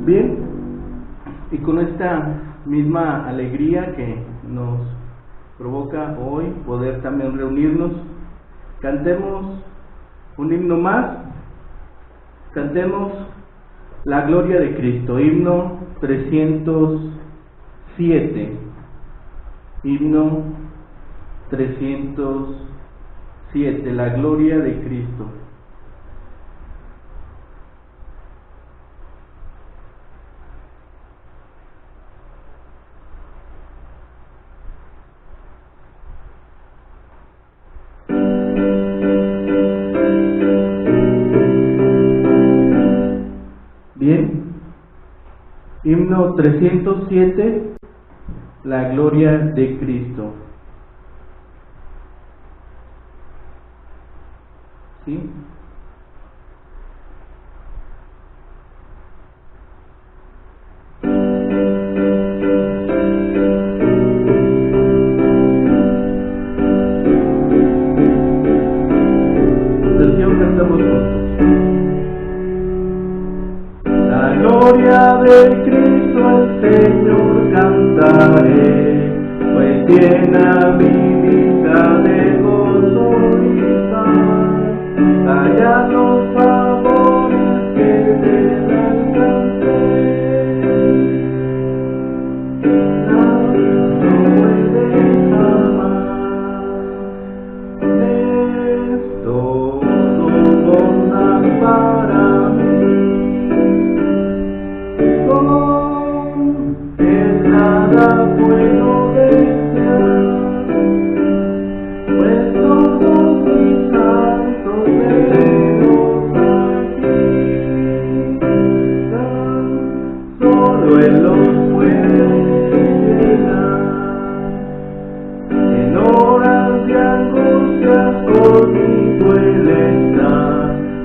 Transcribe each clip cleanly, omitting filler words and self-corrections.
Bien, y con esta misma alegría que nos provoca hoy poder también reunirnos, cantemos un himno más, cantemos la gloria de Cristo, himno 307, himno 307, la gloria de Cristo. Bien, himno 307, la gloria de Cristo. ¿Sí? Versión cantamos juntos. La gloria de Cristo al Señor cantaré, pues llena mi vida de gozo y paz. Allá los favores que del alcance, no puede jamás. Es todo bondad para mí. Nada puedo desear, pues todos mis santos deseos aquí están, solo Él los puede llenar. En horas de angustias conmigo Él está,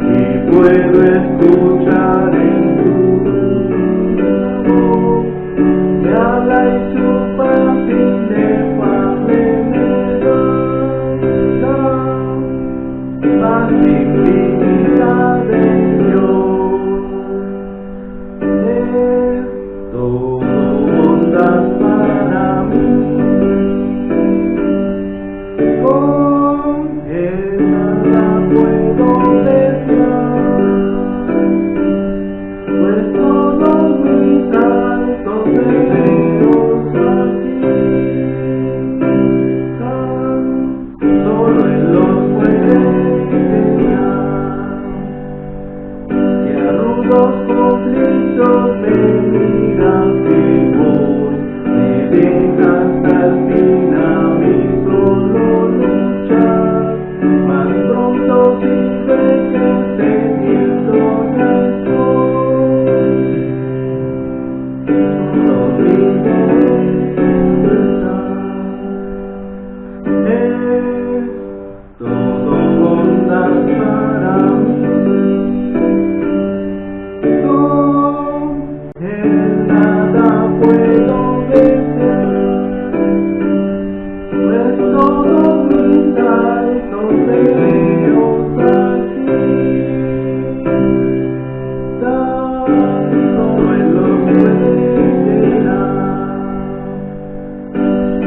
y puedo escuchar en su voz. Me habla y su paz inefable me da, paz infinita de Dios. Es todo bondad para mí. Con Él nada puedo desear, pues todos mis santos deseos aquí están, solo Él los puede llenar. Y a rudos conflictos me miran que voy, me deja hasta el fin a mí solo luchar, más pronto si ve que teniendo ya estoy, solo viviré en verdad. Es todo bondad para mí. Con Él nada puedo desear, pues todos mis altos deseos aquí están, solo Él los puede llenar. Y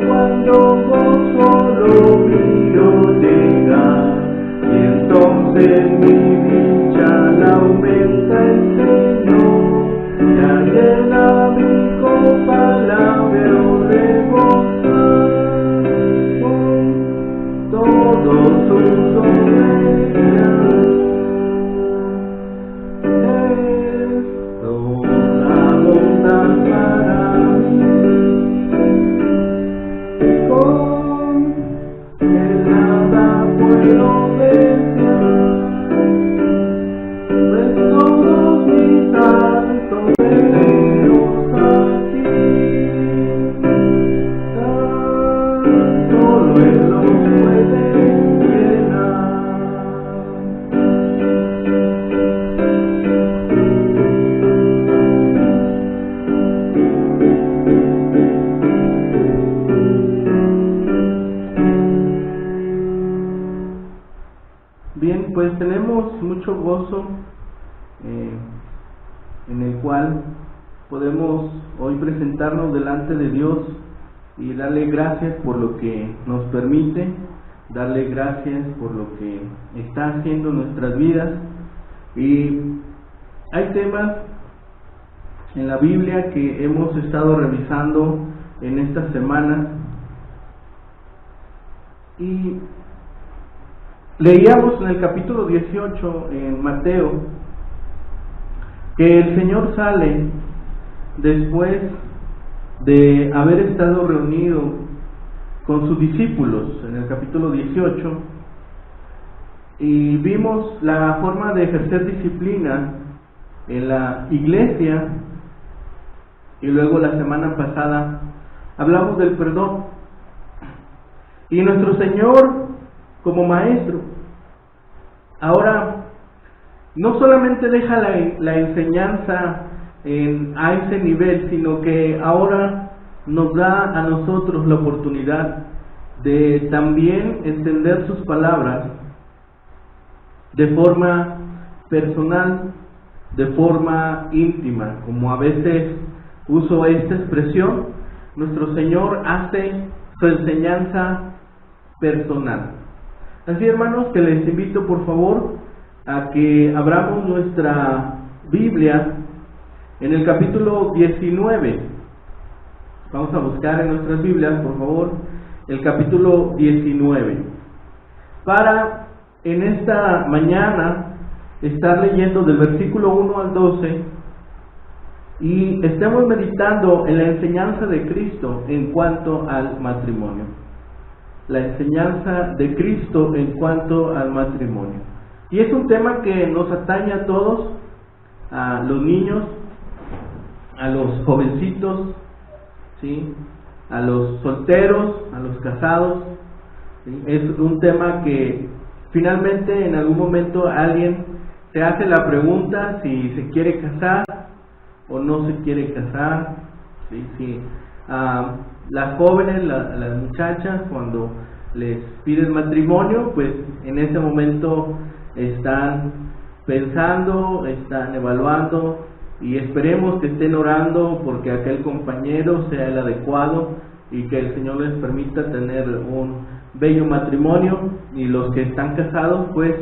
cuando gozo lo mío llega, y entonces mi dicha la aumenta el Señor, ya llena mi copa, la veo rebosar con todos sus dones. Es toda bondad para mí. Con Él nada puedo desear, pues todos mis santos deseos aquí están, solo Él los puede llenar. Bien, pues tenemos mucho gozo en el cual podemos hoy presentarnos delante de Dios y darle gracias por lo que nos permite, darle gracias por lo que está haciendo en nuestras vidas. Y hay temas en la Biblia que hemos estado revisando en estas semanas y leíamos en el capítulo 18 en Mateo que el Señor sale después de haber estado reunido con sus discípulos en el capítulo 18 y vimos la forma de ejercer disciplina en la iglesia, y luego la semana pasada hablamos del perdón. Y nuestro Señor como maestro ahora no solamente deja la enseñanza a ese nivel, sino que ahora nos da a nosotros la oportunidad de también entender sus palabras de forma personal, de forma íntima. Como a veces uso esta expresión, nuestro Señor hace su enseñanza personal. Así, hermanos, que les invito por favor a que abramos nuestra Biblia en el capítulo 19. Vamos a buscar en nuestras Biblias, por favor, el capítulo 19, para en esta mañana estar leyendo del versículo 1 al 12 y estemos meditando en la enseñanza de Cristo en cuanto al matrimonio. La enseñanza de Cristo en cuanto al matrimonio. Y es un tema que nos atañe a todos, a los niños, a los jovencitos, ¿sí?, a los solteros, a los casados, ¿sí? Es un tema que finalmente en algún momento alguien se hace la pregunta si se quiere casar o no se quiere casar, ¿sí? Sí. Las jóvenes, las muchachas, cuando les piden matrimonio, pues en ese momento están pensando, están evaluando, y esperemos que estén orando porque aquel compañero sea el adecuado y que el Señor les permita tener un bello matrimonio. Y los que están casados, pues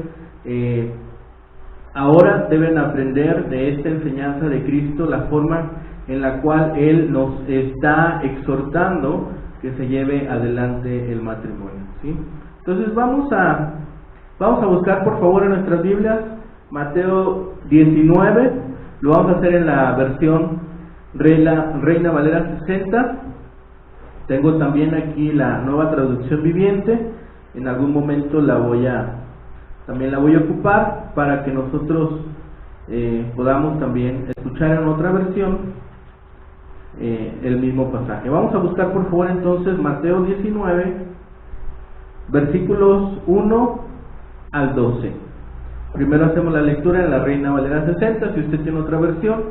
ahora deben aprender de esta enseñanza de Cristo, la forma en la cual Él nos está exhortando que se lleve adelante el matrimonio, ¿sí? Entonces vamos a buscar por favor en nuestras Biblias Mateo 19, lo vamos a hacer en la versión Reina Valera 60. Tengo también aquí la Nueva Traducción Viviente, en algún momento también la voy a ocupar para que nosotros podamos también escuchar en otra versión el mismo pasaje. Vamos a buscar por favor entonces Mateo 19, versículos 1 al 12. Primero hacemos la lectura en la Reina Valera 60. Si usted tiene otra versión,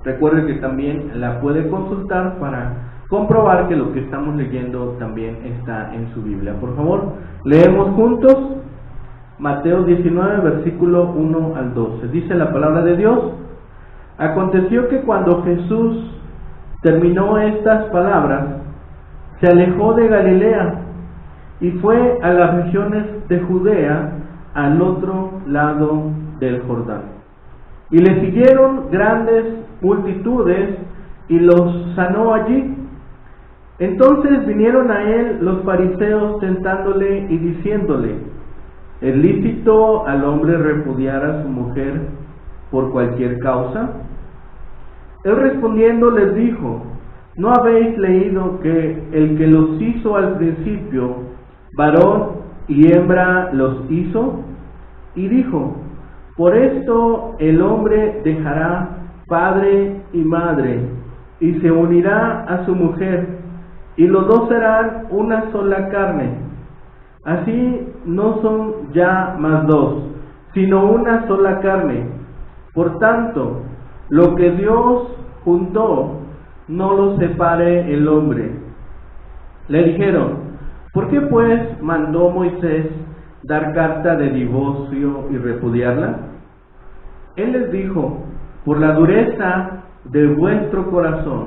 recuerde que también la puede consultar para comprobar que lo que estamos leyendo también está en su Biblia. Por favor, leemos juntos Mateo 19, versículo 1 al 12. Dice la palabra de Dios: Aconteció que cuando Jesús terminó estas palabras, se alejó de Galilea y fue a las regiones de Judea, al otro lado del Jordán. Y le siguieron grandes multitudes y los sanó allí. Entonces vinieron a él los fariseos tentándole y diciéndole: ¿es lícito al hombre repudiar a su mujer por cualquier causa? Él respondiendo les dijo: ¿no habéis leído que el que los hizo al principio, varón y hembra los hizo? Y dijo: por esto el hombre dejará padre y madre, y se unirá a su mujer, y los dos serán una sola carne. Así no son ya más dos, sino una sola carne. Por tanto, lo que Dios juntó, no lo separe el hombre. Le dijeron: ¿por qué pues mandó Moisés dar carta de divorcio y repudiarla? Él les dijo: Por la dureza de vuestro corazón,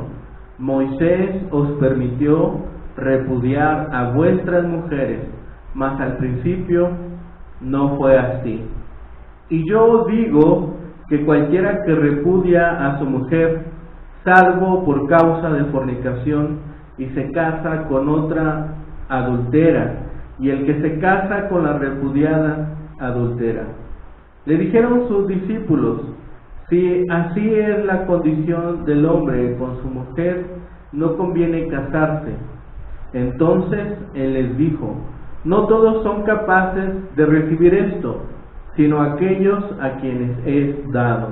Moisés os permitió repudiar a vuestras mujeres, mas al principio no fue así. Y yo os digo que cualquiera que repudia a su mujer, salvo por causa de fornicación, y se casa con otra, adultera, y el que se casa con la repudiada, adultera. Le dijeron sus discípulos: si así es la condición del hombre con su mujer, no conviene casarse. Entonces él les dijo: no todos son capaces de recibir esto, sino aquellos a quienes es dado.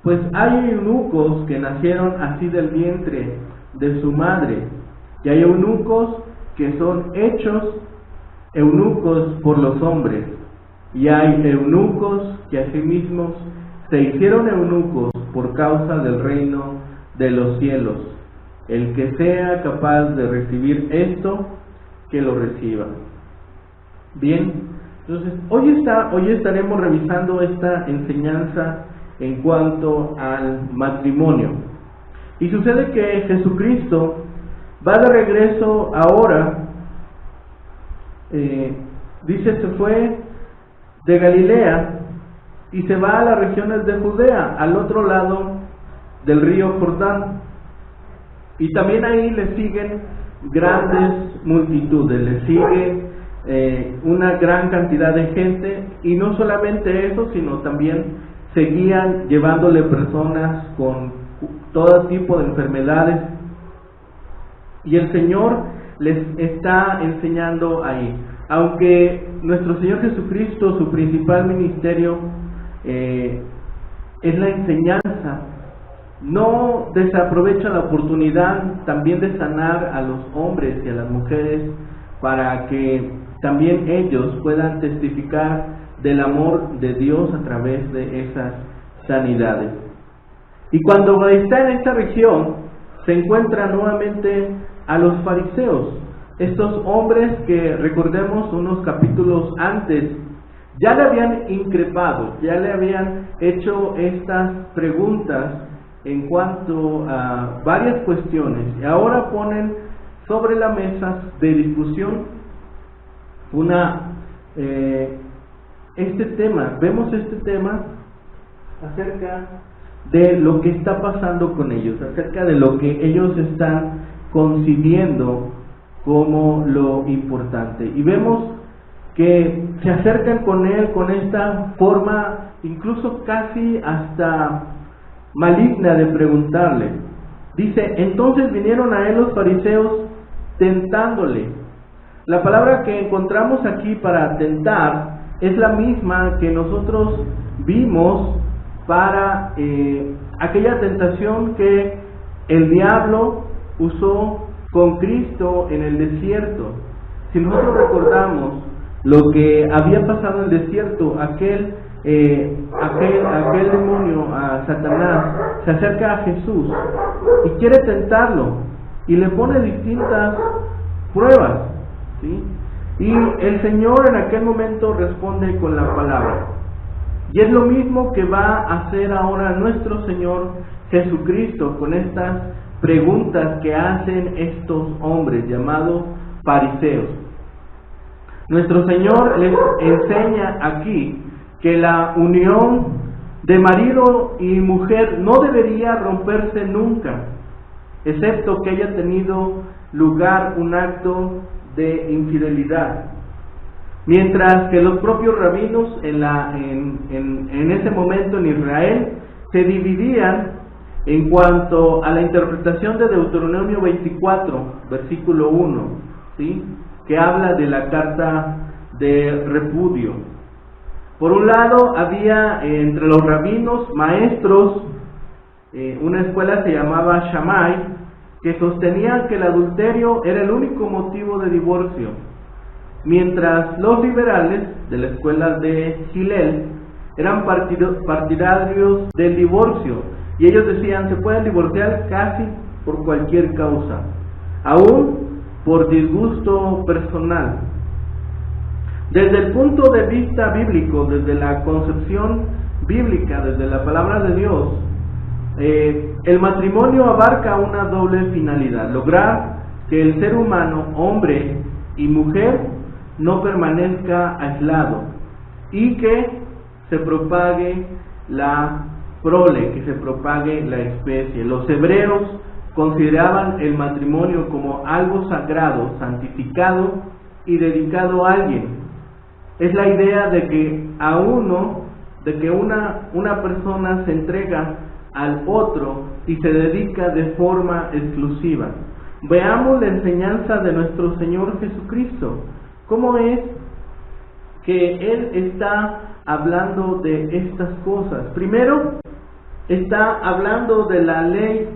Pues hay eunucos que nacieron así del vientre de su madre, y hay eunucos que son hechos eunucos por los hombres, y hay eunucos que asimismo se hicieron eunucos por causa del reino de los cielos. El que sea capaz de recibir esto, que lo reciba. Bien, entonces hoy estaremos revisando esta enseñanza en cuanto al matrimonio. Y sucede que Jesucristo va de regreso ahora, dice, se fue de Galilea y se va a las regiones de Judea, al otro lado del río Jordán. Y también ahí le siguen grandes multitudes, le sigue una gran cantidad de gente, y no solamente eso, sino también seguían llevándole personas con todo tipo de enfermedades, y el Señor les está enseñando ahí. Aunque nuestro Señor Jesucristo, su principal ministerio es la enseñanza, no desaprovecha la oportunidad también de sanar a los hombres y a las mujeres para que también ellos puedan testificar del amor de Dios a través de esas sanidades. Y cuando está en esta región, se encuentra nuevamente a los fariseos, estos hombres que, recordemos, unos capítulos antes ya le habían increpado, ya le habían hecho estas preguntas en cuanto a varias cuestiones, y ahora ponen sobre la mesa de discusión este tema. Vemos este tema acerca de lo que está pasando con ellos, acerca de lo que ellos están concibiendo como lo importante, y vemos que se acercan con él con esta forma incluso casi hasta maligna de preguntarle. Dice: entonces vinieron a él los fariseos tentándole. La palabra que encontramos aquí para tentar es la misma que nosotros vimos para aquella tentación que el diablo usó con Cristo en el desierto. Si nosotros recordamos lo que había pasado en el desierto, aquel demonio, a Satanás, se acerca a Jesús y quiere tentarlo, y le pone distintas pruebas, ¿sí? Y el Señor en aquel momento responde con la palabra. Y es lo mismo que va a hacer ahora nuestro Señor Jesucristo con estas preguntas que hacen estos hombres llamados fariseos. Nuestro Señor les enseña aquí que la unión de marido y mujer no debería romperse nunca, excepto que haya tenido lugar un acto de infidelidad. Mientras que los propios rabinos en ese momento en Israel se dividían en cuanto a la interpretación de Deuteronomio 24, versículo 1, ¿sí?, que habla de la carta de repudio. Por un lado había entre los rabinos maestros, una escuela se llamaba Shammai, que sostenían que el adulterio era el único motivo de divorcio, mientras los liberales de la escuela de Hillel eran partidarios del divorcio, y ellos decían: se pueden divorciar casi por cualquier causa, aún por disgusto personal. Desde el punto de vista bíblico, desde la concepción bíblica, desde la palabra de Dios, El matrimonio abarca una doble finalidad: lograr que el ser humano, hombre y mujer, no permanezca aislado y que se propague la prole, que se propague la especie. Los hebreos consideraban el matrimonio como algo sagrado, santificado y dedicado a alguien. Es la idea de que una persona se entrega al otro y se dedica de forma exclusiva. Veamos la enseñanza de nuestro Señor Jesucristo. ¿Cómo es que Él está hablando de estas cosas? Primero, está hablando de la ley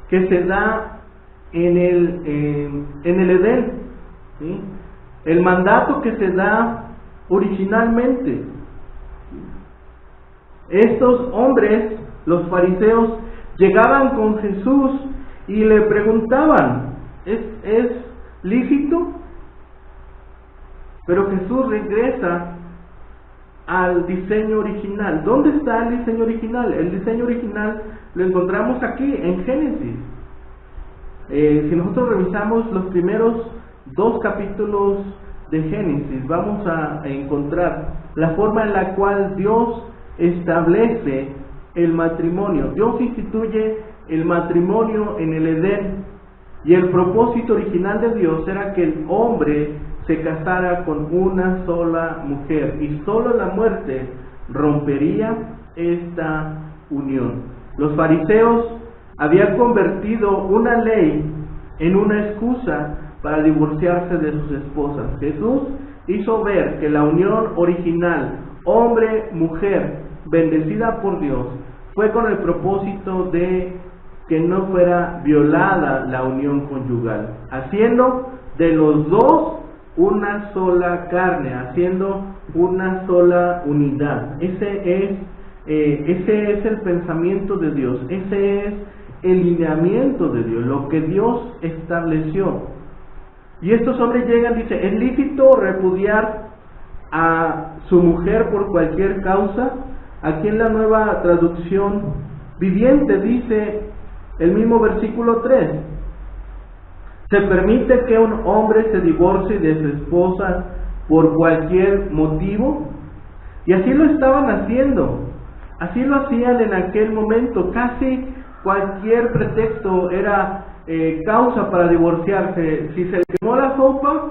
que se da en el Edén, ¿sí? El mandato que se da originalmente. Estos hombres, los fariseos, llegaban con Jesús y le preguntaban: ¿es lícito? Pero Jesús regresa al diseño original. ¿Dónde está el diseño original? El diseño original lo encontramos aquí en Génesis. Si nosotros revisamos los primeros 2 capítulos de Génesis, vamos a encontrar la forma en la cual Dios establece el matrimonio. Dios instituye el matrimonio en el Edén, y el propósito original de Dios era que el hombre se casara con una sola mujer, y solo la muerte rompería esta unión. Los fariseos habían convertido una ley en una excusa para divorciarse de sus esposas. Jesús hizo ver que la unión original, hombre-mujer, bendecida por Dios, fue con el propósito de que no fuera violada la unión conyugal, haciendo de los dos una sola carne, haciendo una sola unidad. Ese es el pensamiento de Dios, ese es el lineamiento de Dios, lo que Dios estableció. Y estos hombres llegan, dice: ¿es lícito repudiar a su mujer por cualquier causa? Aquí en la Nueva Traducción Viviente dice el mismo versículo 3: ¿se permite que un hombre se divorcie de su esposa por cualquier motivo? Y así lo estaban haciendo, así lo hacían en aquel momento. Casi cualquier pretexto era causa para divorciarse. Si se le quemó la sopa,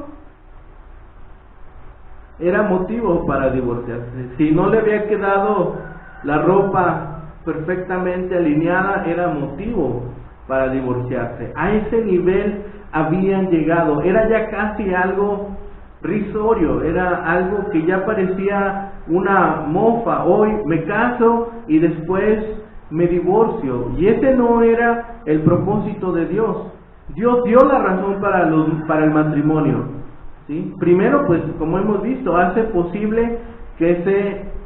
era motivo para divorciarse. Si no le había quedado la ropa perfectamente alineada, era motivo para divorciarse. A ese nivel habían llegado. Era ya casi algo risorio, era algo que ya parecía una mofa. Hoy me caso y después me divorcio. Y ese no era el propósito de Dios. Dios dio la razón para el matrimonio, ¿sí? Primero, pues, como hemos visto, hace posible que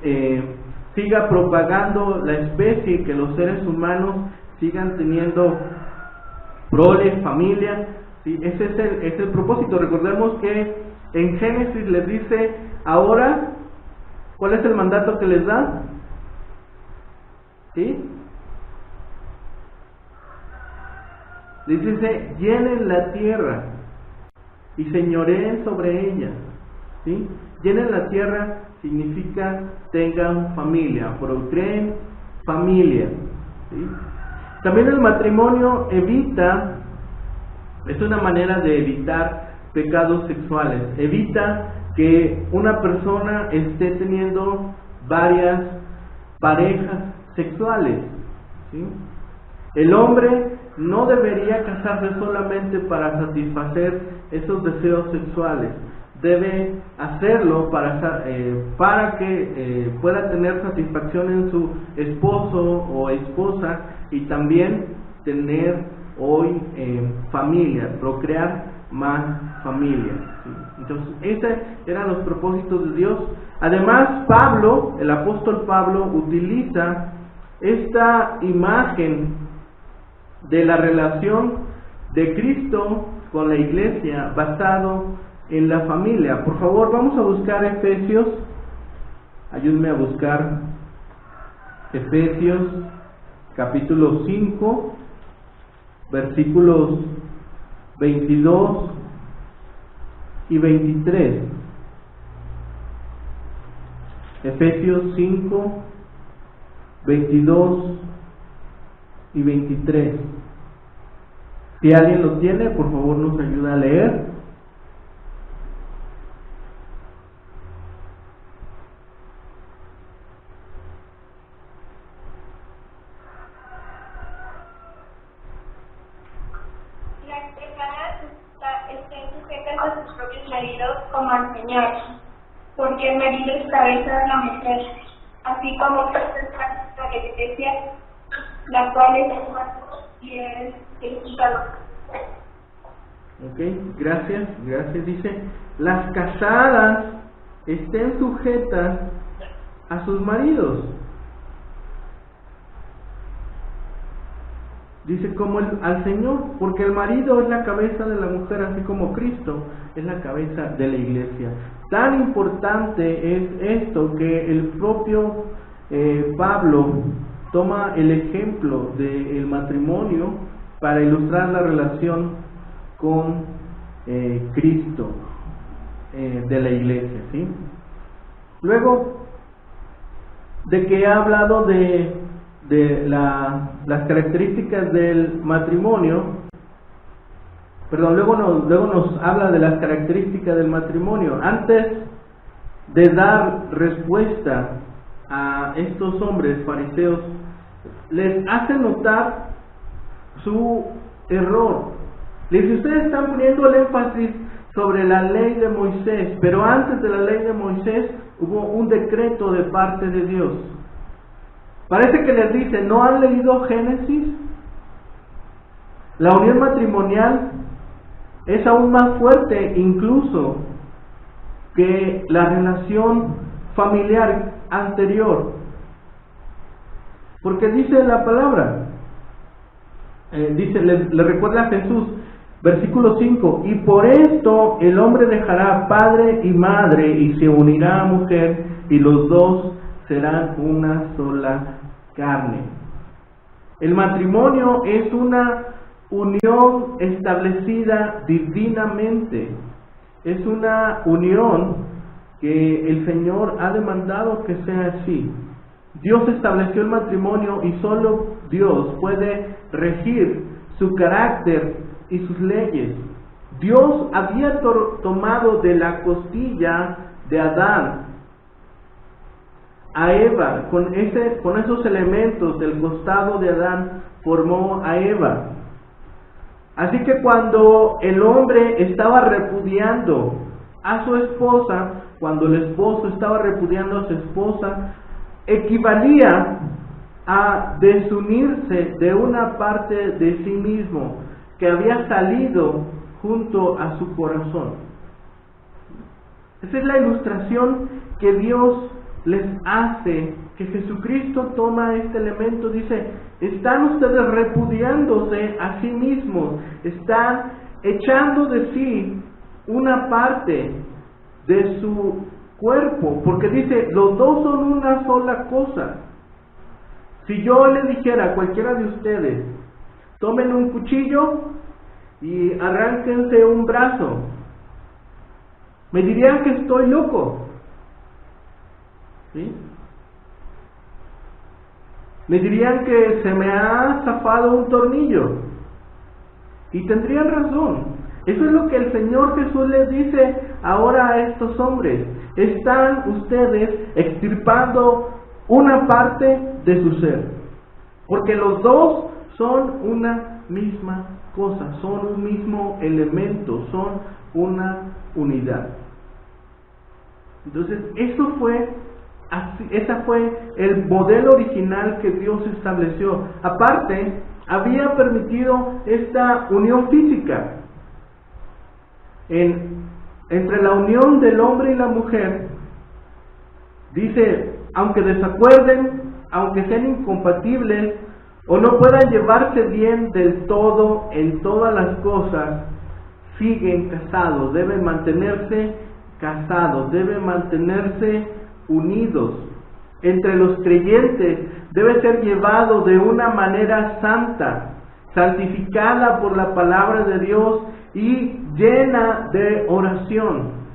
se siga propagando la especie, que los seres humanos sigan teniendo prole, familia, ¿sí? Ese es el propósito. Recordemos que en Génesis les dice: ahora, ¿cuál es el mandato que les da? ¿Sí? Les dice: llenen la tierra y señoreen sobre ella, ¿sí? Llenen la tierra significa tengan familia, procreen familia, ¿sí? También el matrimonio es una manera de evitar pecados sexuales, evita que una persona esté teniendo varias parejas sexuales, ¿sí? El hombre no debería casarse solamente para satisfacer esos deseos sexuales. Debe hacerlo para que pueda tener satisfacción en su esposo o esposa, y también tener hoy familia, procrear más familia, ¿sí? Entonces, esos eran los propósitos de Dios. Además, el apóstol Pablo, utiliza esta imagen de la relación de Cristo con la iglesia basado en la familia. Por favor, vamos a buscar Efesios. Ayúdenme a buscar Efesios capítulo 5, versículos 22 y 23. Efesios 5, 22 y 23. Si alguien lo tiene, por favor nos ayuda a leer. Las personas estén sujetas a sus propios maridos como al Señor, porque el marido es cabeza de la mujer, así como Cristo es cabeza de la iglesia, la cual es el cuerpo y es el Salvador. Ok, gracias. Dice, las casadas estén sujetas a sus maridos. Dice como al Señor, porque el marido es la cabeza de la mujer, así como Cristo es la cabeza de la iglesia. Tan importante es esto que el propio Pablo toma el ejemplo del matrimonio para ilustrar la relación con Cristo de la iglesia, ¿sí? Luego de que ha hablado de las características del matrimonio, luego nos habla de las características del matrimonio. Antes de dar respuesta a estos hombres fariseos, les hace notar su error. Les dice, ustedes están poniendo el énfasis sobre la ley de Moisés, pero antes de la ley de Moisés hubo un decreto de parte de Dios. Parece que les dice, ¿no han leído Génesis? La unión matrimonial es aún más fuerte incluso que la relación familiar anterior. Porque dice la palabra, le recuerda a Jesús, versículo 5, y por esto el hombre dejará padre y madre y se unirá a mujer y los dos serán una sola carne. El matrimonio es una unión establecida divinamente. Es una unión que el Señor ha demandado que sea así. Dios estableció el matrimonio y solo Dios puede regir su carácter y sus leyes. Dios había tomado de la costilla de Adán a Eva, con esos elementos del costado de Adán formó a Eva. Así que cuando el hombre estaba repudiando a su esposa, cuando el esposo estaba repudiando a su esposa, equivalía a desunirse de una parte de sí mismo que había salido junto a su corazón. Esa es la ilustración que Dios les hace, que Jesucristo toma este elemento, dice, están ustedes repudiándose a sí mismos, están echando de sí una parte de su cuerpo, porque dice, los dos son una sola cosa. Si yo le dijera a cualquiera de ustedes, tomen un cuchillo y arránquense un brazo, me dirían que estoy loco. ¿Sí? Me dirían que se me ha zafado un tornillo. Y tendrían razón. Eso es lo que el Señor Jesús les dice ahora a estos hombres. Están ustedes extirpando una parte de su ser. Porque los dos son una misma cosa, son un mismo elemento, son una unidad. Entonces, ese fue el modelo original que Dios estableció. Aparte, había permitido esta unión física entre la unión del hombre y la mujer. Dice, aunque desacuerden, aunque sean incompatibles o no puedan llevarse bien del todo en todas las cosas, siguen casados, deben mantenerse casados, deben mantenerse unidos. Entre los creyentes debe ser llevado de una manera santa, santificada por la palabra de Dios y llena de oración.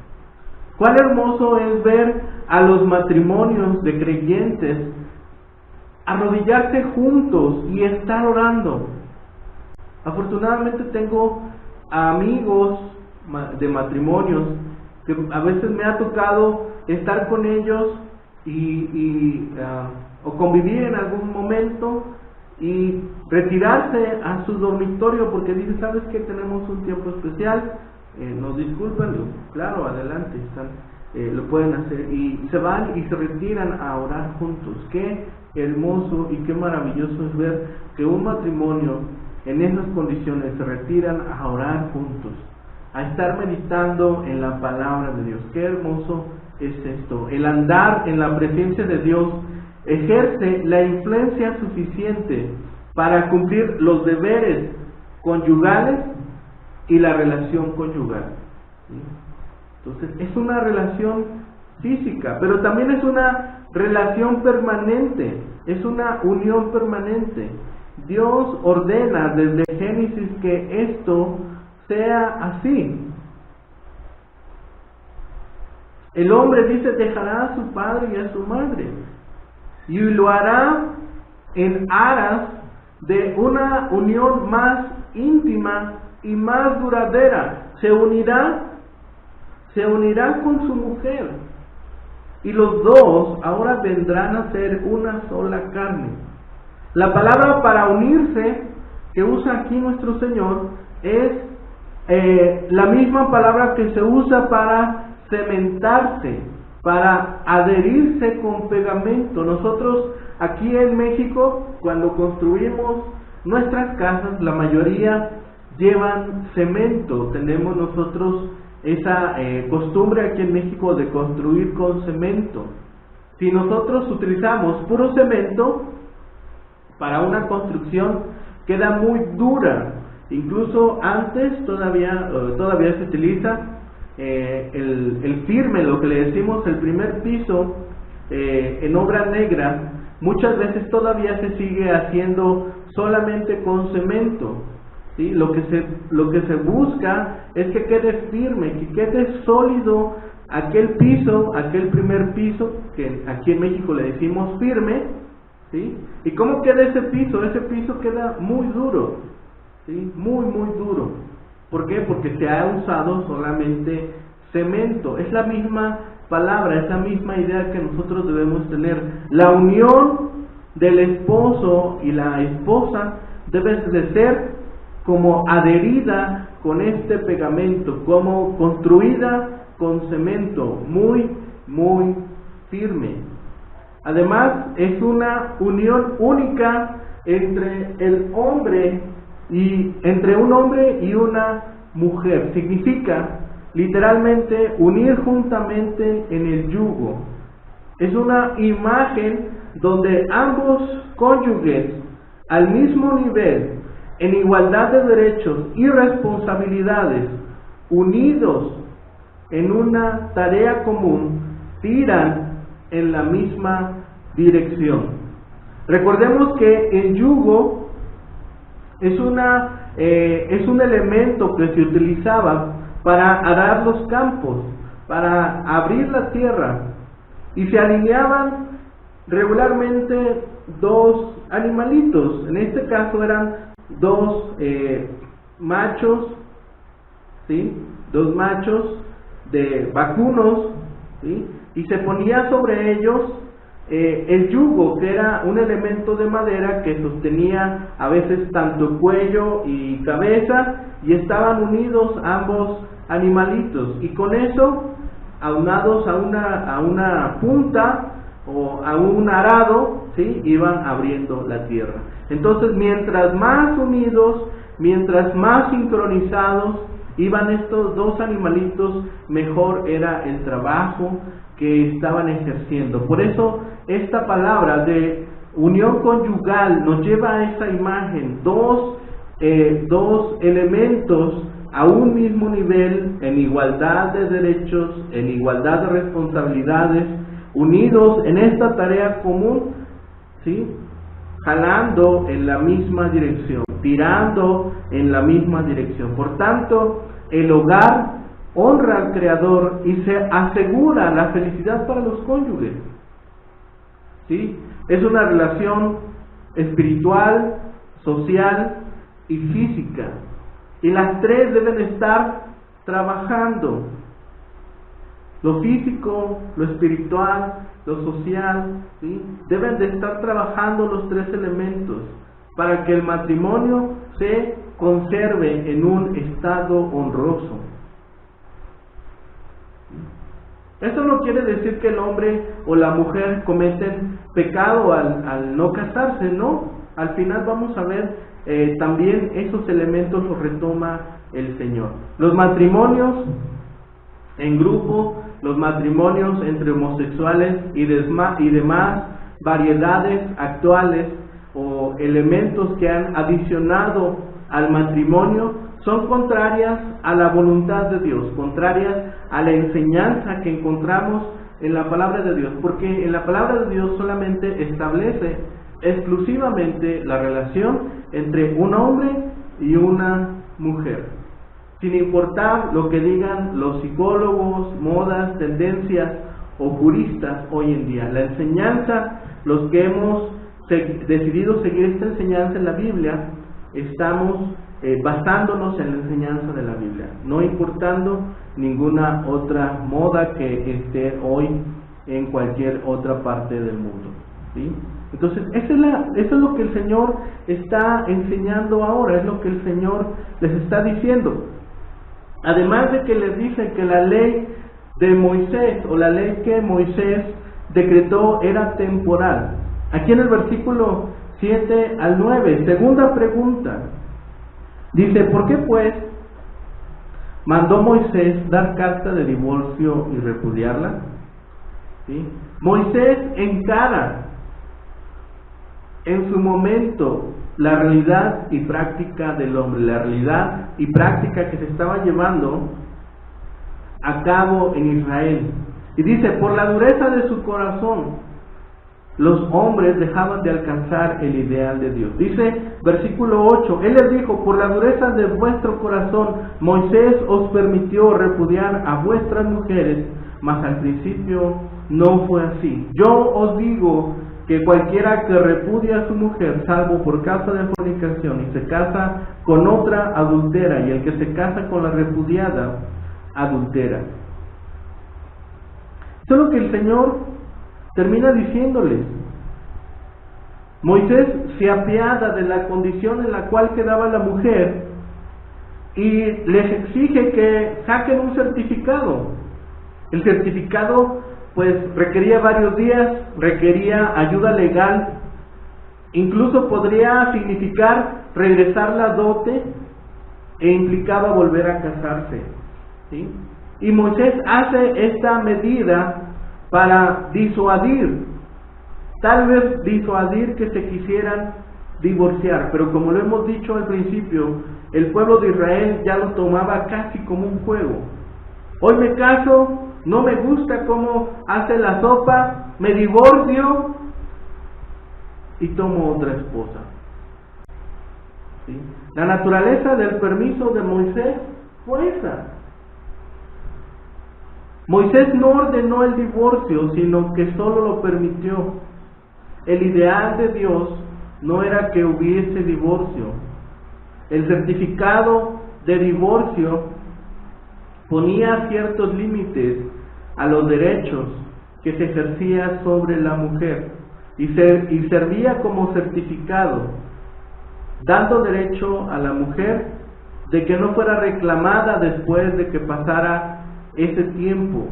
Cuán hermoso es ver a los matrimonios de creyentes arrodillarse juntos y estar orando. Afortunadamente tengo amigos de matrimonios que a veces me ha tocado estar con ellos o convivir en algún momento y retirarse a su dormitorio porque dicen, ¿sabes qué? Tenemos un tiempo especial, nos disculpan, claro, adelante, lo pueden hacer, y se van y se retiran a orar juntos. Qué hermoso y qué maravilloso es ver que un matrimonio en esas condiciones se retiran a orar juntos, a estar meditando en la palabra de Dios. Qué hermoso es esto. El andar en la presencia de Dios ejerce la influencia suficiente para cumplir los deberes conyugales y la relación conyugal. Entonces, es una relación física, pero también es una relación permanente, es una unión permanente. Dios ordena desde Génesis que esto sea así. El hombre dice, dejará a su padre y a su madre, y lo hará en aras de una unión más íntima y más duradera. Se unirá con su mujer, y los dos ahora vendrán a ser una sola carne. La palabra para unirse que usa aquí nuestro Señor es la misma palabra que se usa para cementarse, para adherirse con pegamento. Nosotros aquí en México, cuando construimos nuestras casas, la mayoría llevan cemento. Tenemos nosotros esa costumbre aquí en México de construir con cemento. Si nosotros utilizamos puro cemento para una construcción, queda muy dura. Incluso antes todavía se utiliza el firme, lo que le decimos el primer piso en obra negra. Muchas veces todavía se sigue haciendo solamente con cemento. ¿Sí? Lo que se busca es que quede firme, que quede sólido aquel piso, aquel primer piso, que aquí en México le decimos firme. ¿Sí? ¿Y cómo queda ese piso? Ese piso queda muy duro, ¿sí? Muy duro. ¿Por qué? Porque se ha usado solamente cemento. Es la misma palabra, es la misma idea que nosotros debemos tener. La unión del esposo y la esposa debe de ser como adherida con este pegamento, como construida con cemento, muy firme. Además, es una unión única entre un hombre y una mujer. Significa literalmente unir juntamente en el yugo. Es una imagen donde ambos cónyuges al mismo nivel, en igualdad de derechos y responsabilidades, unidos en una tarea común, tiran en la misma dirección. Recordemos que el yugo es un elemento que se utilizaba para arar los campos, para abrir la tierra, y se alineaban regularmente dos animalitos. En este caso eran dos machos, ¿sí? Dos machos de vacunos, ¿sí? Y se ponía sobre ellos el yugo, que era un elemento de madera que sostenía a veces tanto cuello y cabeza, y estaban unidos ambos animalitos, y con eso, aunados a una punta o a un arado, ¿sí? Iban abriendo la tierra. Entonces, mientras más unidos, mientras más sincronizados iban estos dos animalitos, mejor era el trabajo que estaban ejerciendo. Por eso esta palabra de unión conyugal nos lleva a esa imagen, dos elementos a un mismo nivel, en igualdad de derechos, en igualdad de responsabilidades, unidos en esta tarea común, ¿sí? jalando en la misma dirección, tirando en la misma dirección. Por tanto, el hogar honra al Creador y se asegura la felicidad para los cónyuges. ¿Sí? Es una relación espiritual, social y física. Y las tres deben estar trabajando. Lo físico, lo espiritual, lo social, ¿sí? Deben de estar trabajando los tres elementos para que el matrimonio se conserve en un estado honroso. Eso no quiere decir que el hombre o la mujer cometen pecado al no casarse, no. Al final vamos a ver también esos elementos los retoma el Señor. Los matrimonios en grupo, los matrimonios entre homosexuales y demás variedades actuales o elementos que han adicionado al matrimonio son contrarias a la voluntad de Dios, contrarias a la enseñanza que encontramos en la palabra de Dios, porque en la palabra de Dios solamente establece exclusivamente la relación entre un hombre y una mujer, sin importar lo que digan los psicólogos, modas, tendencias o juristas hoy en día. La enseñanza, los que hemos decidido seguir esta enseñanza en la Biblia, estamos basándonos en la enseñanza de la Biblia, no importando ninguna otra moda que esté hoy en cualquier otra parte del mundo, ¿sí? Entonces, eso es lo que el Señor está enseñando ahora, es lo que el Señor les está diciendo. Además de que les dice que la ley de Moisés o la ley que Moisés decretó era temporal. Aquí en el versículo 7 al 9, segunda pregunta, dice: ¿por qué pues mandó Moisés dar carta de divorcio y repudiarla? ¿Sí? Moisés encara en su momento la realidad y práctica del hombre, la realidad y práctica que se estaba llevando a cabo en Israel. Y dice: por la dureza de su corazón, los hombres dejaban de alcanzar el ideal de Dios. Dice versículo 8, Él les dijo: por la dureza de vuestro corazón, Moisés os permitió repudiar a vuestras mujeres, mas al principio no fue así. Yo os digo que cualquiera que repudia a su mujer, salvo por causa de fornicación, y se casa con otra, adultera, y el que se casa con la repudiada, adultera. Eso es lo que el Señor termina diciéndoles. Moisés se apiada de la condición en la cual quedaba la mujer y les exige que saquen un certificado. El certificado pues requería varios días, requería ayuda legal, incluso podría significar regresar la dote e implicaba volver a casarse, ¿sí? Y Moisés hace esta medida para disuadir, tal vez disuadir que se quisieran divorciar, pero como lo hemos dicho al principio, el pueblo de Israel ya lo tomaba casi como un juego. Hoy me caso, no me gusta cómo hace la sopa, me divorcio y tomo otra esposa, ¿sí? La naturaleza del permiso de Moisés fue esa. Moisés no ordenó el divorcio, sino que solo lo permitió. El ideal de Dios no era que hubiese divorcio. El certificado de divorcio ponía ciertos límites a los derechos que se ejercía sobre la mujer y servía como certificado, dando derecho a la mujer de que no fuera reclamada después de que pasara ese tiempo,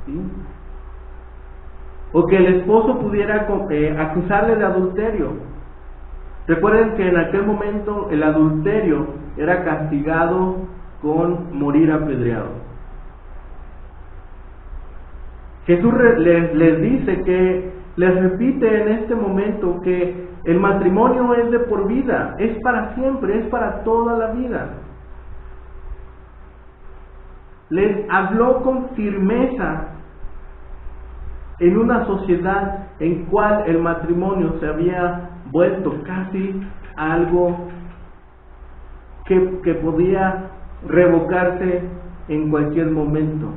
¿sí? O que el esposo pudiera acusarle de adulterio. Recuerden que en aquel momento el adulterio era castigado con morir apedreado. Jesús les dice que, les repite en este momento que el matrimonio es de por vida, es para siempre, es para toda la vida. Les habló con firmeza en una sociedad en cual el matrimonio se había vuelto casi algo que podía revocarse en cualquier momento,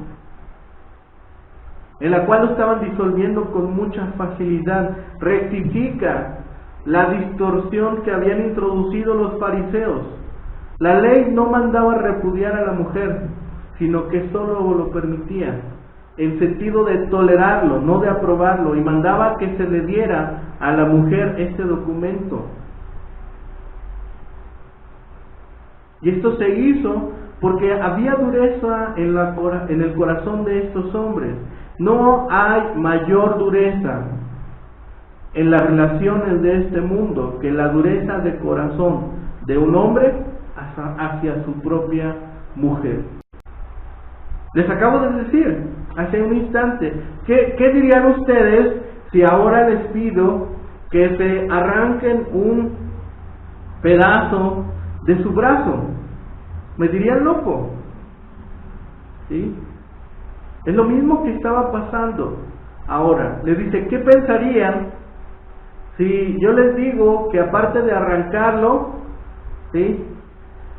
en la cual lo estaban disolviendo con mucha facilidad. Rectifica la distorsión que habían introducido los fariseos. La ley no mandaba repudiar a la mujer, sino que solo lo permitía, en sentido de tolerarlo, no de aprobarlo, y mandaba que se le diera a la mujer este documento. Y esto se hizo porque había dureza en el corazón de estos hombres. No hay mayor dureza en las relaciones de este mundo que la dureza de corazón de un hombre hacia su propia mujer. Les acabo de decir hace un instante, ¿qué dirían ustedes si ahora les pido que se arranquen un pedazo de su brazo? ¿Me dirían loco? ¿Sí? Es lo mismo que estaba pasando. Ahora, les dice, ¿qué pensarían si yo les digo que aparte de arrancarlo, ¿sí?,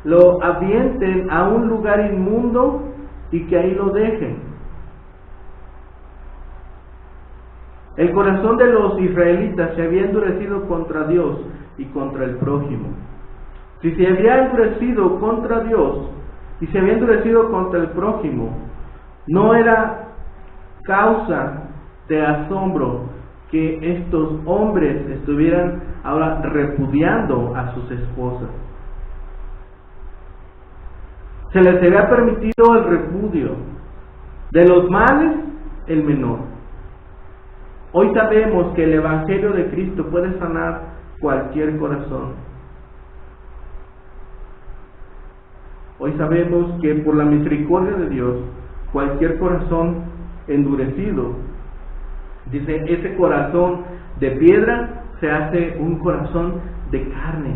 lo avienten a un lugar inmundo y que ahí lo dejen? El corazón de los israelitas se había endurecido contra Dios y contra el prójimo. Si se había endurecido contra Dios y se había endurecido contra el prójimo, no era causa de asombro que estos hombres estuvieran ahora repudiando a sus esposas. Se les había permitido el repudio. De los males, el menor. Hoy sabemos que el Evangelio de Cristo puede sanar cualquier corazón. Hoy sabemos que por la misericordia de Dios, cualquier corazón endurecido, dice, ese corazón de piedra se hace un corazón de carne,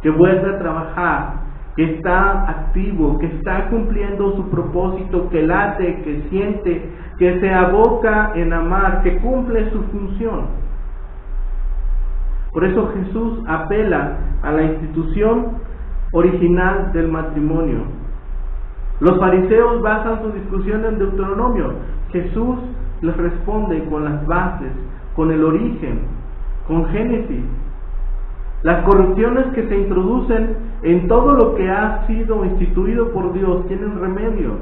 que vuelve a trabajar, que está activo, que está cumpliendo su propósito, que late, que siente, que se aboca en amar, que cumple su función. Por eso Jesús apela a la institución original del matrimonio. Los fariseos basan su discusión en Deuteronomio. Jesús les responde con las bases, con el origen, con Génesis. Las corrupciones que se introducen en todo lo que ha sido instituido por Dios tienen remedio.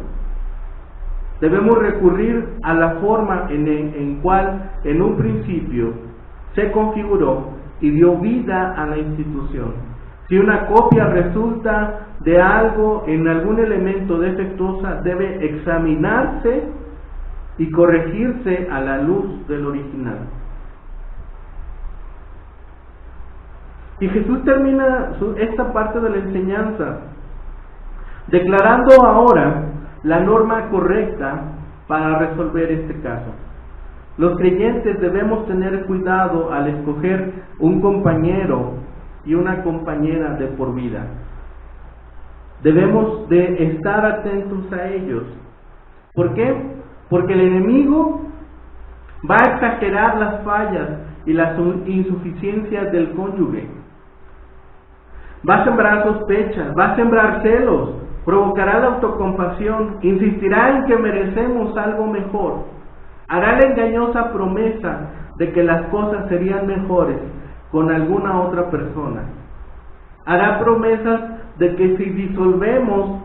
Debemos recurrir a la forma en cual en un principio se configuró y dio vida a la institución. Si una copia resulta de algo en algún elemento defectuosa, debe examinarse y corregirse a la luz del original. Y Jesús termina esta parte de la enseñanza declarando ahora la norma correcta para resolver este caso. Los creyentes debemos tener cuidado al escoger un compañero y una compañera de por vida. Debemos de estar atentos a ellos. ¿Por qué? Porque el enemigo va a exagerar las fallas y las insuficiencias del cónyuge. Va a sembrar sospechas, va a sembrar celos, provocará la autocompasión, insistirá en que merecemos algo mejor, hará la engañosa promesa de que las cosas serían mejores con alguna otra persona, hará promesas de que si disolvemos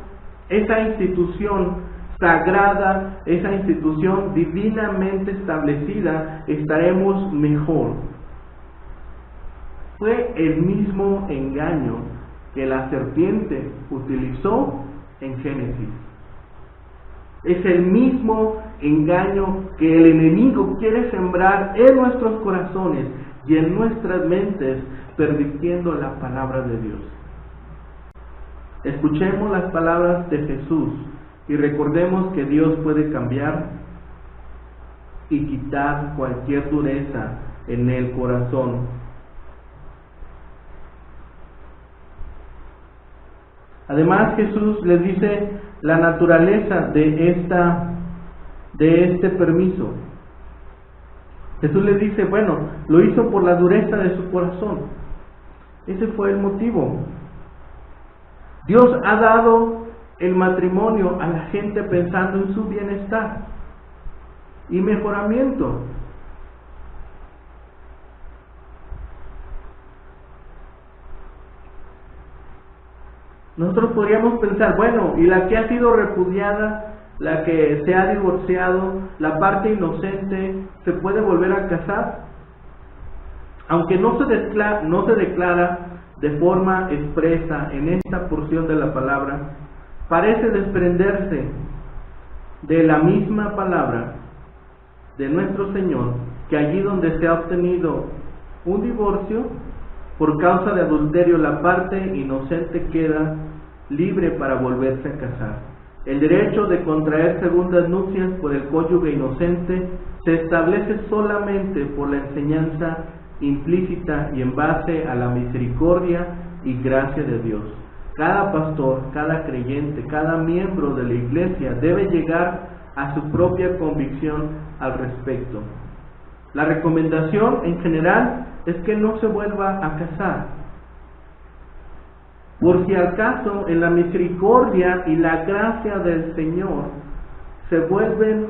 esa institución sagrada, esa institución divinamente establecida, estaremos mejor. Fue el mismo engaño que la serpiente utilizó en Génesis. Es el mismo engaño que el enemigo quiere sembrar en nuestros corazones y en nuestras mentes, pervirtiendo la palabra de Dios. Escuchemos las palabras de Jesús y recordemos que Dios puede cambiar y quitar cualquier dureza en el corazón. Además, Jesús les dice la naturaleza de este permiso. Jesús les dice, bueno, lo hizo por la dureza de su corazón. Ese fue el motivo. Dios ha dado el matrimonio a la gente pensando en su bienestar y mejoramiento. Nosotros podríamos pensar, bueno, y la que ha sido repudiada, la que se ha divorciado, la parte inocente, ¿se puede volver a casar? Aunque no se declara de forma expresa en esta porción de la palabra, parece desprenderse de la misma palabra de nuestro Señor, que allí donde se ha obtenido un divorcio por causa de adulterio, la parte inocente queda libre para volverse a casar. El derecho de contraer segundas nupcias por el cónyuge inocente se establece solamente por la enseñanza implícita y en base a la misericordia y gracia de Dios. Cada pastor, cada creyente, cada miembro de la iglesia debe llegar a su propia convicción al respecto. La recomendación en general es que no se vuelva a casar. Por si acaso, en la misericordia y la gracia del Señor se vuelven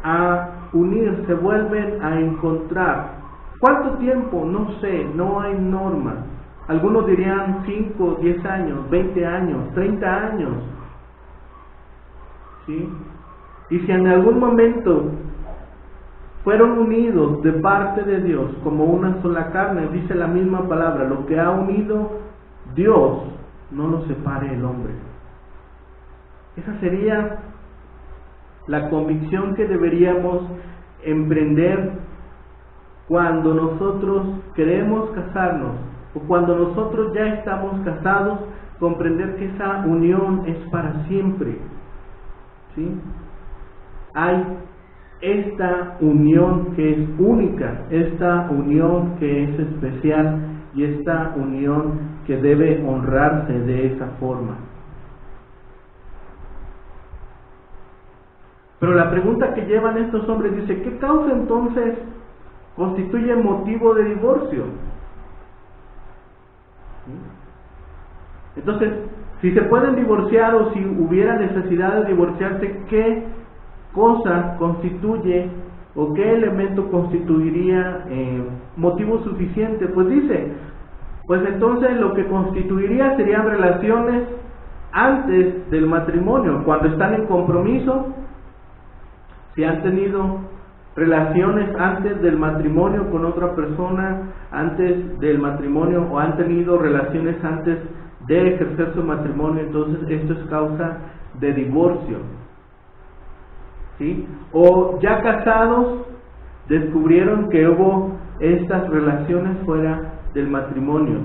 a unir, se vuelven a encontrar. ¿Cuánto tiempo? No sé, no hay norma. Algunos dirían 5, 10 años, 20 años, 30 años. ¿Sí? Y si en algún momento fueron unidos de parte de Dios como una sola carne, dice la misma palabra, lo que ha unido Dios, no lo separe el hombre. Esa sería la convicción que deberíamos emprender cuando nosotros queremos casarnos o cuando nosotros ya estamos casados, comprender que esa unión es para siempre. ¿Sí? Hay esta unión que es única, esta unión que es especial y esta unión que debe honrarse de esa forma. Pero la pregunta que llevan estos hombres dice, ¿qué causa entonces constituye motivo de divorcio? Entonces, si se pueden divorciar o si hubiera necesidad de divorciarse, ¿qué cosa constituye o qué elemento constituiría motivo suficiente? Pues dice, pues entonces lo que constituiría serían relaciones antes del matrimonio, cuando están en compromiso, si han tenido relaciones antes del matrimonio con otra persona, antes del matrimonio, o han tenido relaciones antes de ejercer su matrimonio, entonces esto es causa de divorcio. ¿Sí? O ya casados descubrieron que hubo estas relaciones fuera del matrimonio.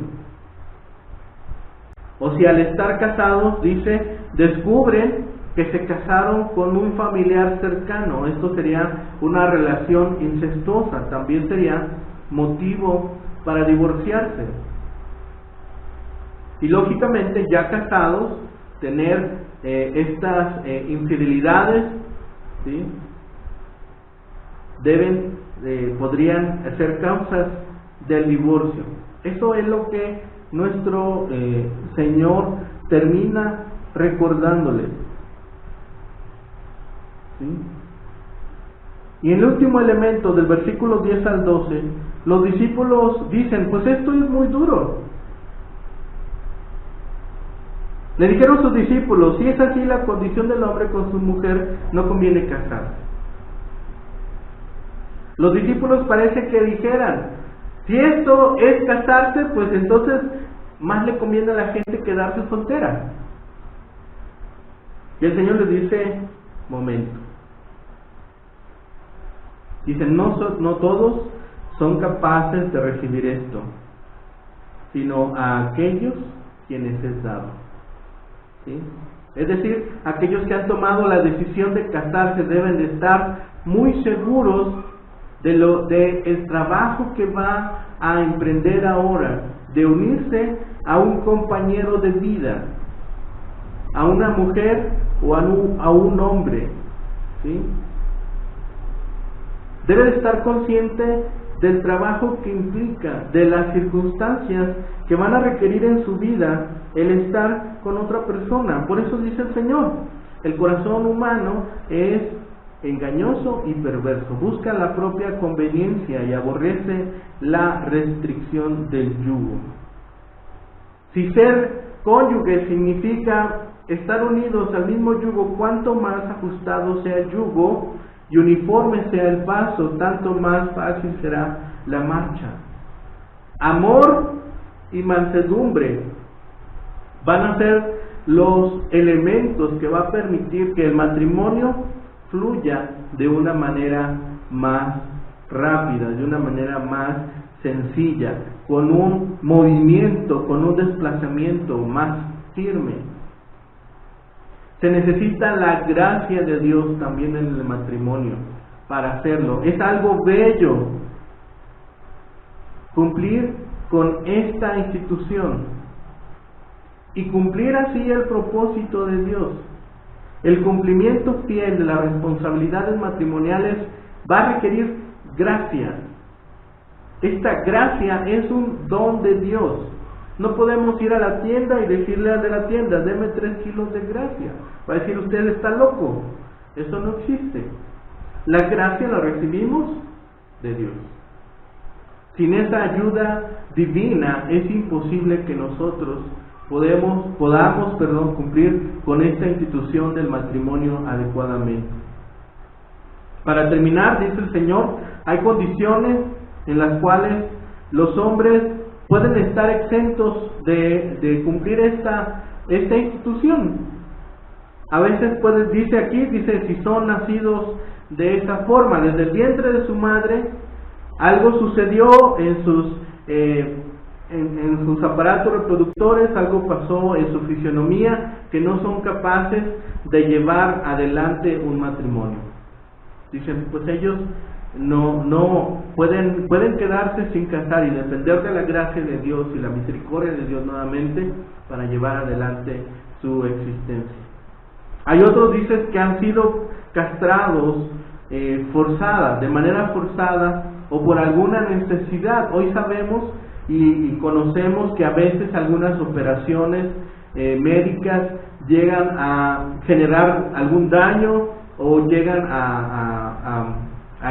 O si al estar casados, dice, descubren que se casaron con un familiar cercano, esto sería una relación incestuosa, también sería motivo para divorciarse. Y lógicamente ya casados, tener estas infidelidades, ¿sí? Podrían ser causas del divorcio. Eso es lo que nuestro Señor termina recordándoles. ¿Sí? Y el último elemento del versículo 10 al 12, los discípulos dicen, pues esto es muy duro. Le dijeron sus discípulos, si es así la condición del hombre con su mujer, no conviene casarse. Los discípulos parece que dijeran, si esto es casarse, pues entonces más le conviene a la gente quedarse soltera. Y el Señor les dice, momento. Dicen, no todos son capaces de recibir esto, sino a aquellos quienes es dado. ¿Sí? Es decir, aquellos que han tomado la decisión de casarse deben de estar muy seguros de el trabajo que va a emprender ahora, de unirse a un compañero de vida, a una mujer o a un hombre, ¿sí? Debe de estar consciente del trabajo que implica, de las circunstancias que van a requerir en su vida el estar con otra persona. Por eso dice el Señor, el corazón humano es engañoso y perverso, busca la propia conveniencia y aborrece la restricción del yugo. Si ser cónyuge significa estar unidos al mismo yugo, cuanto más ajustado sea el yugo y uniforme sea el paso, tanto más fácil será la marcha. Amor y mansedumbre van a ser los elementos que va a permitir que el matrimonio fluya de una manera más rápida, de una manera más sencilla, con un movimiento, con un desplazamiento más firme. Se necesita la gracia de Dios también en el matrimonio para hacerlo. Es algo bello cumplir con esta institución y cumplir así el propósito de Dios. El cumplimiento fiel de las responsabilidades matrimoniales va a requerir gracia. Esta gracia es un don de Dios. No podemos ir a la tienda y decirle al de la tienda, deme 3 kilos de gracia. Va a decir, usted está loco. Eso no existe. La gracia la recibimos de Dios. Sin esa ayuda divina es imposible que nosotros podamos cumplir con esta institución del matrimonio adecuadamente. Para terminar, dice el Señor, hay condiciones en las cuales los hombres pueden estar exentos de cumplir esta institución. A veces dice si son nacidos de esa forma, desde el vientre de su madre, algo sucedió en sus aparatos reproductores, algo pasó en su fisionomía, que no son capaces de llevar adelante un matrimonio. Dicen, pues ellos no pueden quedarse sin casar y depender de la gracia de Dios y la misericordia de Dios nuevamente para llevar adelante su existencia. Hay otros, dices, que han sido castrados de manera forzada o por alguna necesidad. Hoy sabemos y conocemos que a veces algunas operaciones médicas llegan a generar algún daño o llegan a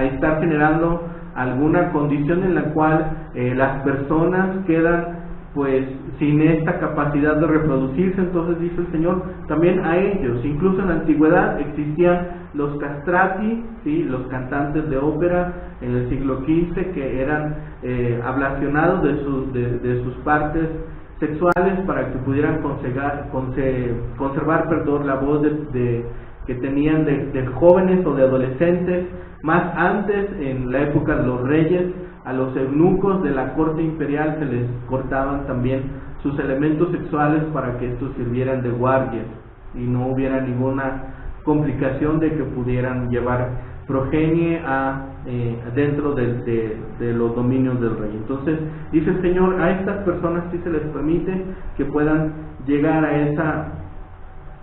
estar generando alguna condición en la cual las personas quedan pues sin esta capacidad de reproducirse. Entonces dice el Señor también a ellos, incluso en la antigüedad existían los castrati, ¿sí? Los cantantes de ópera en el siglo XV que eran ablacionados de sus partes sexuales para que pudieran conservar la voz que tenían de jóvenes o de adolescentes. Más antes, en la época de los reyes, a los eunucos de la corte imperial se les cortaban también sus elementos sexuales para que estos sirvieran de guardias y no hubiera ninguna complicación de que pudieran llevar progenie dentro de los dominios del rey. Entonces dice el Señor, a estas personas sí se les permite que puedan llegar a esa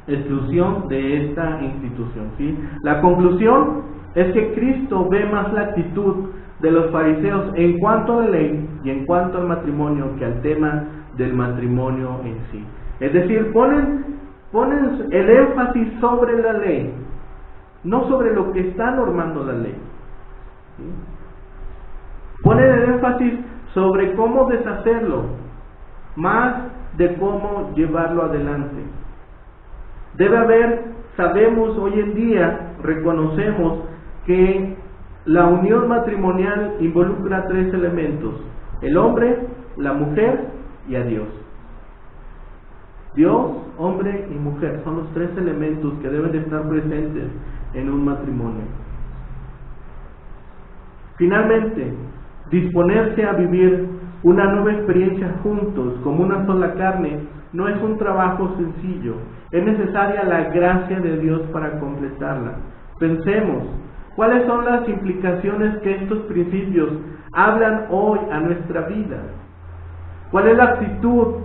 exclusión de esta institución, ¿sí? La conclusión es que Cristo ve más la actitud de los fariseos en cuanto a la ley y en cuanto al matrimonio que al tema del matrimonio en sí. Es decir, ponen el énfasis sobre la ley, no sobre lo que está normando la ley. ¿Sí? Ponen el énfasis sobre cómo deshacerlo, más de cómo llevarlo adelante. Sabemos hoy en día, reconocemos que la unión matrimonial involucra 3 elementos: el hombre, la mujer y a Dios. Dios, hombre y mujer son los 3 elementos que deben de estar presentes en un matrimonio. Finalmente, disponerse a vivir una nueva experiencia juntos como una sola carne no es un trabajo sencillo. Es necesaria la gracia de Dios para completarla. Pensemos, ¿cuáles son las implicaciones que estos principios hablan hoy a nuestra vida? ¿Cuál es la actitud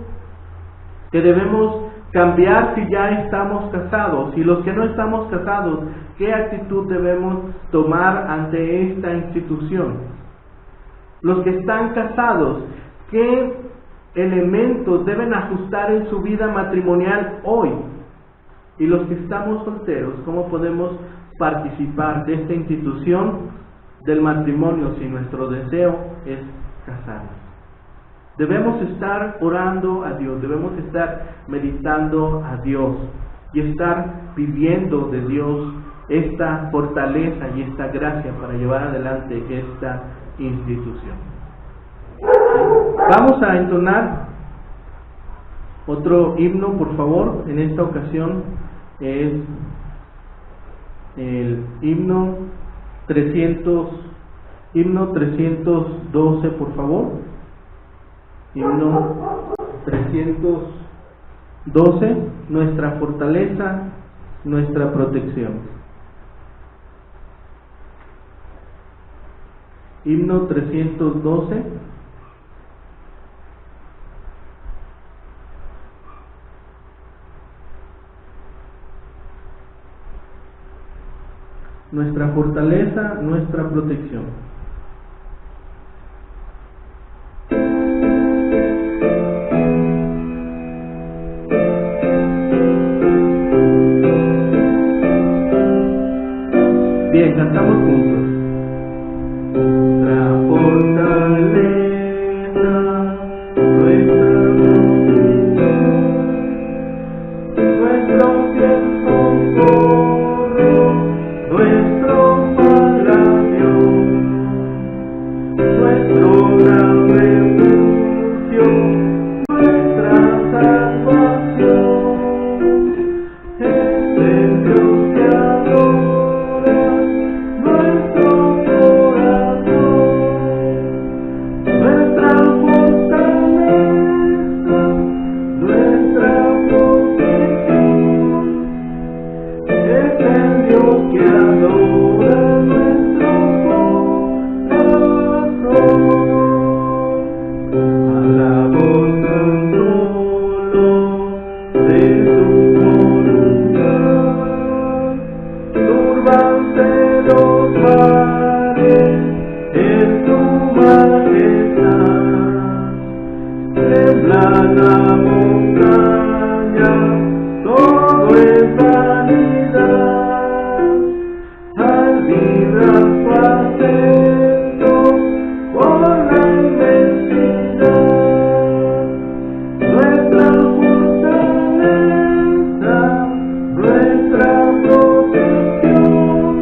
que debemos cambiar si ya estamos casados? Y los que no estamos casados, ¿Qué actitud debemos tomar ante esta institución? Los que están casados, ¿qué elementos deben ajustar en su vida matrimonial hoy? Y los que estamos solteros, ¿cómo podemos participar de esta institución del matrimonio si nuestro deseo es casarnos? Debemos estar orando a Dios, debemos estar meditando a Dios y estar pidiendo de Dios esta fortaleza y esta gracia para llevar adelante esta institución. Vamos a entonar otro himno, por favor. En esta ocasión es el himno 312, por favor. Himno 312, nuestra fortaleza, nuestra protección. Himno 312. Nuestra fortaleza, nuestra protección. Bien, cantamos juntos. La fortaleza, nuestra protección, nuestro fiel socorro, nuestro Padre Dios, nuestro gran refugio, nuestra salvación, es el Dios que adora nuestro corazón, nuestra fortaleza, nuestra protección, es el Dios que adora nuestro corazón. Alabos tan solo de su voluntad, turbanse los mares en tu majestad, tembla la montaña, todo es vanidad, al vibrar su acento por la inmensidad, nuestra fortaleza, nuestra protección,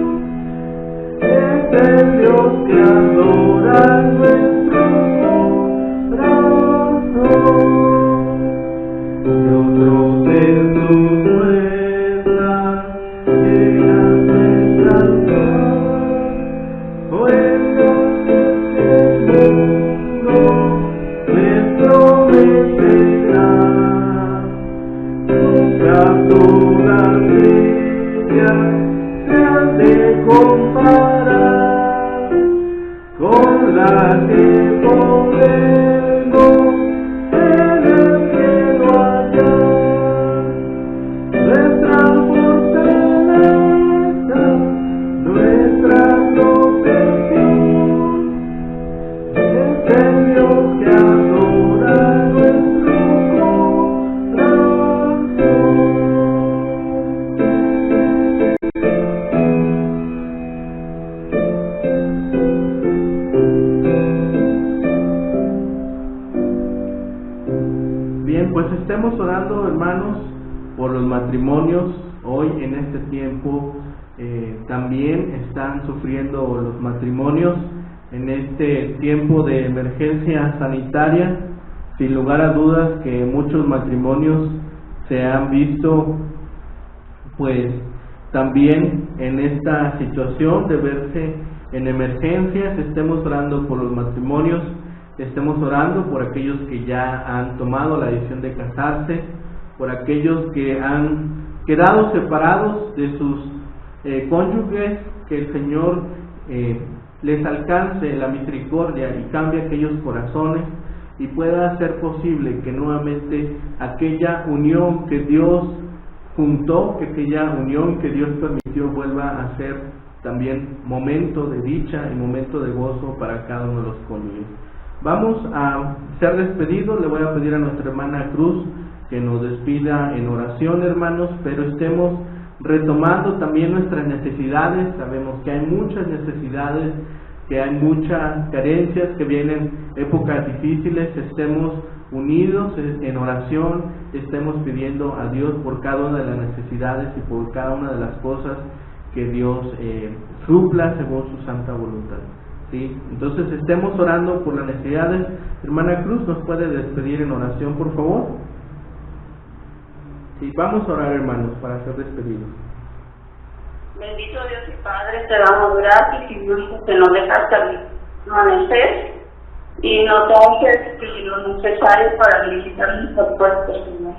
es el Dios que adora nuestro corazón. De otros en sus fuerzas llenas de exaltar, fuerzas el mundo nuestro vencerá. Nunca todas ellas se han de comparar con la que podemos en el cielo hallar. Nuestra fortaleza, nuestra protección, es el Dios que adora nuestro corazón. Bien, pues estemos orando, hermanos, por los matrimonios. Hoy en este tiempo también están sufriendo los matrimonios en este tiempo de emergencia sanitaria. Sin lugar a dudas que muchos matrimonios se han visto pues también en esta situación de verse en emergencias. Estemos orando por los matrimonios, estemos orando por aquellos que ya han tomado la decisión de casarse, por aquellos que han quedado separados de sus cónyuges, que el Señor les alcance la misericordia y cambie aquellos corazones y pueda hacer posible que nuevamente aquella unión que Dios juntó, que aquella unión que Dios permitió vuelva a ser también momento de dicha y momento de gozo para cada uno de los cónyuges. Vamos a ser despedidos. Le voy a pedir a nuestra hermana Cruz que nos despida en oración, hermanos, pero estemos retomando también nuestras necesidades. Sabemos que hay muchas necesidades, que hay muchas carencias, que vienen épocas difíciles. Estemos unidos en oración, estemos pidiendo a Dios por cada una de las necesidades y por cada una de las cosas que Dios supla según su santa voluntad. ¿Sí? Entonces estemos orando por las necesidades. Hermana Cruz, ¿nos puede despedir en oración, por favor? Sí, vamos a orar, hermanos, para ser despedidos. Bendito Dios y Padre, te damos gracias y Dios que nos dejaste amanecer y nos haces lo necesario para visitar nuestros cuerpos, Señor.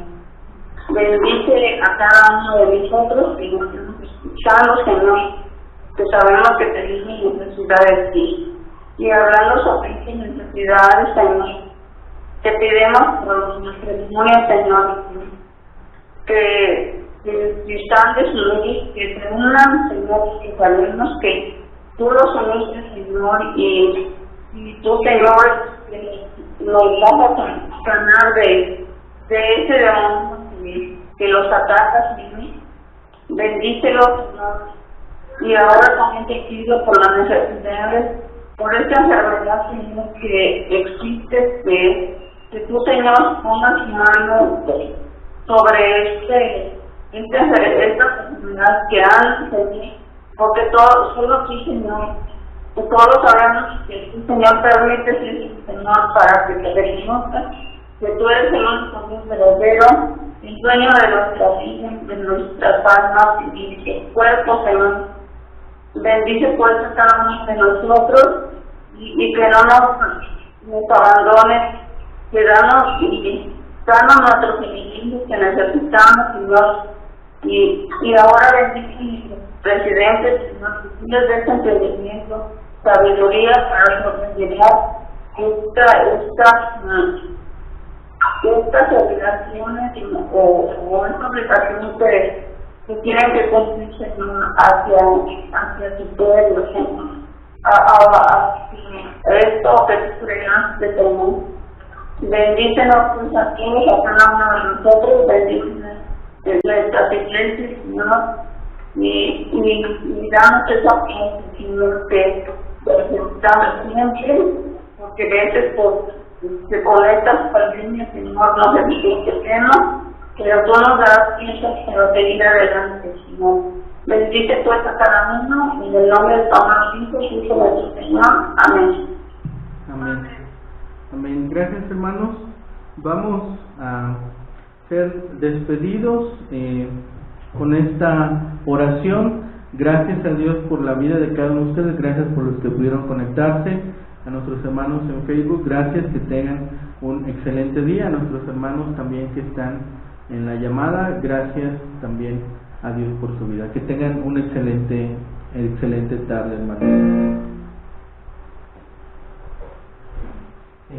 Bendice a cada uno de nosotros que nos estamos escuchando, Señor, que sabemos que tenemos necesidad de ti. Y hablando sobre estas necesidades, Señor, te pedimos por los matrimonios, Señor, que están desunidos, que se unan, Señor, que sabemos que tú los uniste, Señor, y tú, Señor, nos vas a sanar de ese demonio que los ataca, Señor. Bendícelos, Señor. Y ahora también te pido por las necesidades, por esta enfermedad, Señor, que existe, que tú, Señor, pongas mano sobre esta enfermedad que han, Señor, porque solo aquí, Señor, que todos sabemos que tú, Señor, permites eso, Señor, para que te reconozcas que tú eres el único Dios verdadero, el dueño de nuestra vida, de nuestras almas y de nuestros cuerpos, Señor. Bendice pues a cada uno de nosotros y que no nos abandones, que danos nuestros enemigos que necesitamos, Señor. Y ahora bendice a nuestros presidentes, Señor, que tú les des entendimiento, sabiduría para sobrellevar estas obligaciones o estas obligaciones que tienen que cumplir, Señor, hacia tu pueblo, Señor, esto que tú creaste, Señor. Bendícenos pues aquí, a cada uno de nosotros, bendícenos en nuestras iglesias, Señor, y danos esa paz, Señor, que necesitamos siempre, porque a veces se conectan con líneas, Señor, no sé qué tenemos, pero tú nos das piezas para seguir adelante, Señor. Bendice pues a cada uno, en el nombre del Padre, Hijo y Espíritu de nuestro Señor. Amén. Amén. Amén. Gracias, hermanos. Vamos a ser despedidos con esta oración. Gracias a Dios por la vida de cada uno de ustedes. Gracias por los que pudieron conectarse. A nuestros hermanos en Facebook, gracias, que tengan un excelente día. A nuestros hermanos también que están en la llamada, gracias también a Dios por su vida. Que tengan un excelente tarde, hermanos. Sí.